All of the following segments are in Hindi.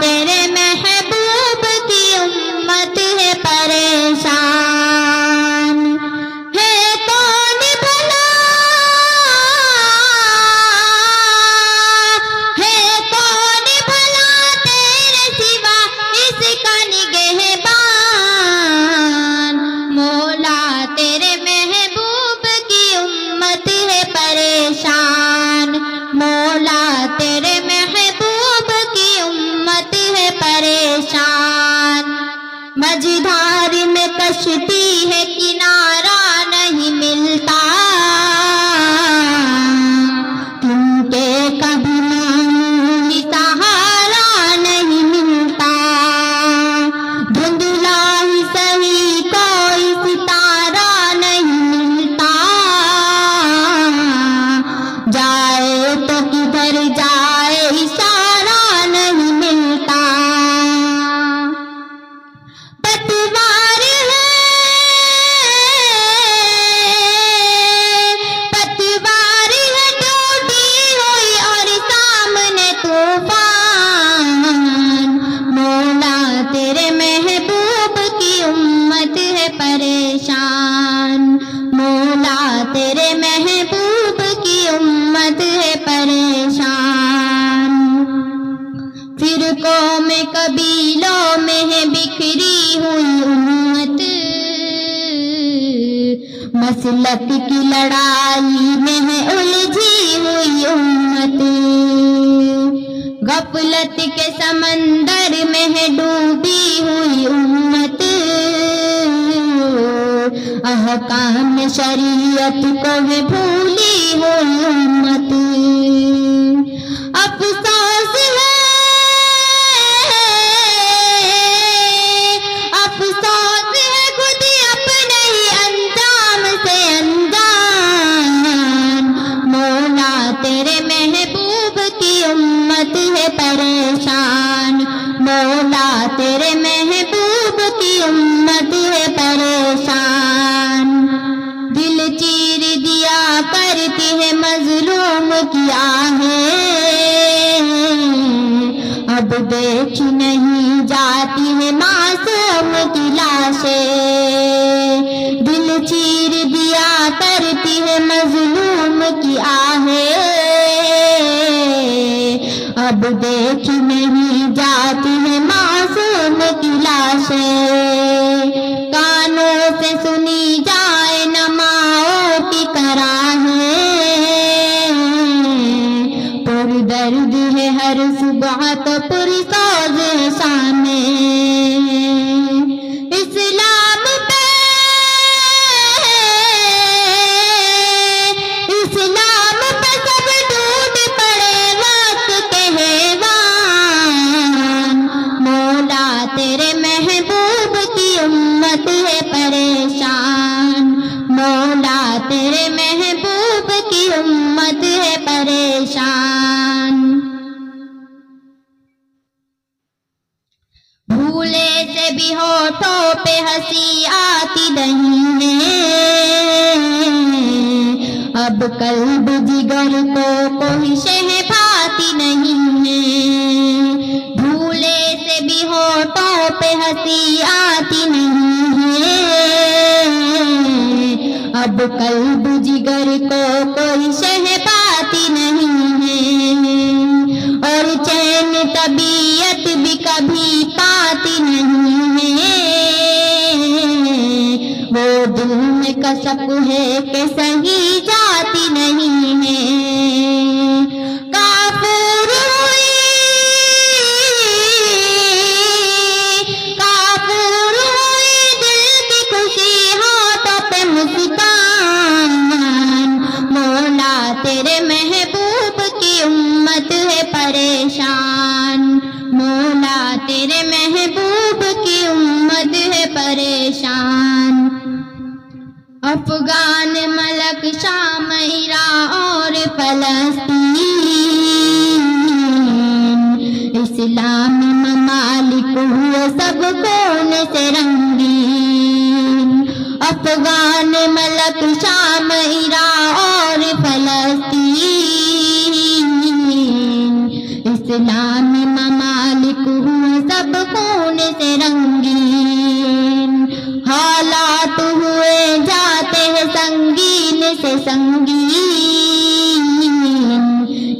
तेरे महबूब की उम्मत है परेशान। है कौन भला, है कौन भला तेरे सिवा इसका निगहबान। मौला तेरे महबूब की उम्मत है परेशान। मौला तेरे महबूब की उम्मत है परेशान। मझधार में कश्ती है किनारा नहीं मिलता, क्योंकि कभी मामूली सहारा नहीं मिलता। धुंधला ही सही कोई सितारा नहीं मिलता, जाए तो किधर जाए इशारा नहीं मिलता। पतवार है, पतवार है टूटी हुई और सामने तूफान। मौला तेरे महबूब की उम्मत है परेशान। मौला तेरे महबूब की उम्मत है परेशान। फिरकों में कबीलों में है बिखरी हुई उम्मत, मसलक की लड़ाई में है उलझी हुई उम्मत। गफलत के समंदर में है डूबी हुई उम्मत, अहकाम शरीयत को है भूली हुई उम्मत। अफसोस है, अफसोस है खुद अपने ही अंजाम से अनजान। मौला तेरे महबूब की उम्मत है परेशान। मौला तेरे महबूब की उम्मत है परेशान। दिल चीर दिया करती है मजलूम की आहें, अब देख नहीं जाती है मासूम की लाशें। दिल चीर दिया करती है मजलूम की आहें, अब देख नहीं जाती है मासूम की लाशें। कानों से सुनी जाए न माओ की कराहें, पुरदर्द है हर सुबह तो पुरसोज है शामें। इस्लाम पे, इस्लाम पे सब टूट पड़े वक्त के हैवान। मौला तेरे महबूब की उम्मत है परेशान। मौला तेरे महबूब की उम्मत है परेशान। भूले से भी होठों पे हंसी आती नहीं है, अब कल्ब जिगर को कोई शह भाती नहीं है। भूले से भी होठों पे हंसी आती नहीं है, अब कल्ब जिगर को कोई शह पाती नहीं है। और चैन तबीयत भी कभी पाती नहीं है, वो दिल में कसक है कि सही जाती नहीं है। काफूर हुई, काफूर हुई दिल की खुशी होठों पे मुस्कान। मौला तेरे महबूब की उम्मत है परेशान। मौला तेरे महबूब की उम्मत है परेशान। अफगान, मलक, शाम, इराक और फलस्तीन, इस्लामी ममालिक हुए सब कोन से रंगीन। अफगान, मलक, शाम, इराक और फलस्तीन, इस्लामी ममालिक नाजुक हुए सब खून से रंगीन, हालात हुए जाते हैं संगीन से संगीन,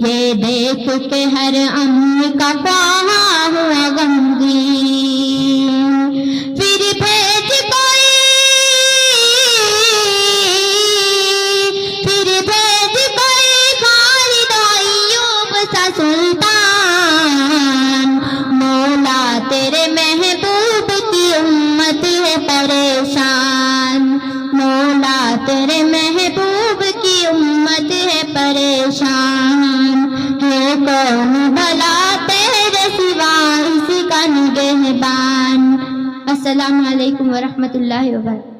ये देख के हर अम्न का ख्वाहा हुआ गमगीन। फिर भेज कोई खालिद अय्यूब सा सुल्तान, मौला तेरे महबूब की उम्मत है परेशान, मौला तेरे महबूब की उम्मत है परेशान, है कौन भला तेरे सिवा इसका निगहबान। अस्सलामु अलैकुम व रहमतुल्लाहि व बरकातहू।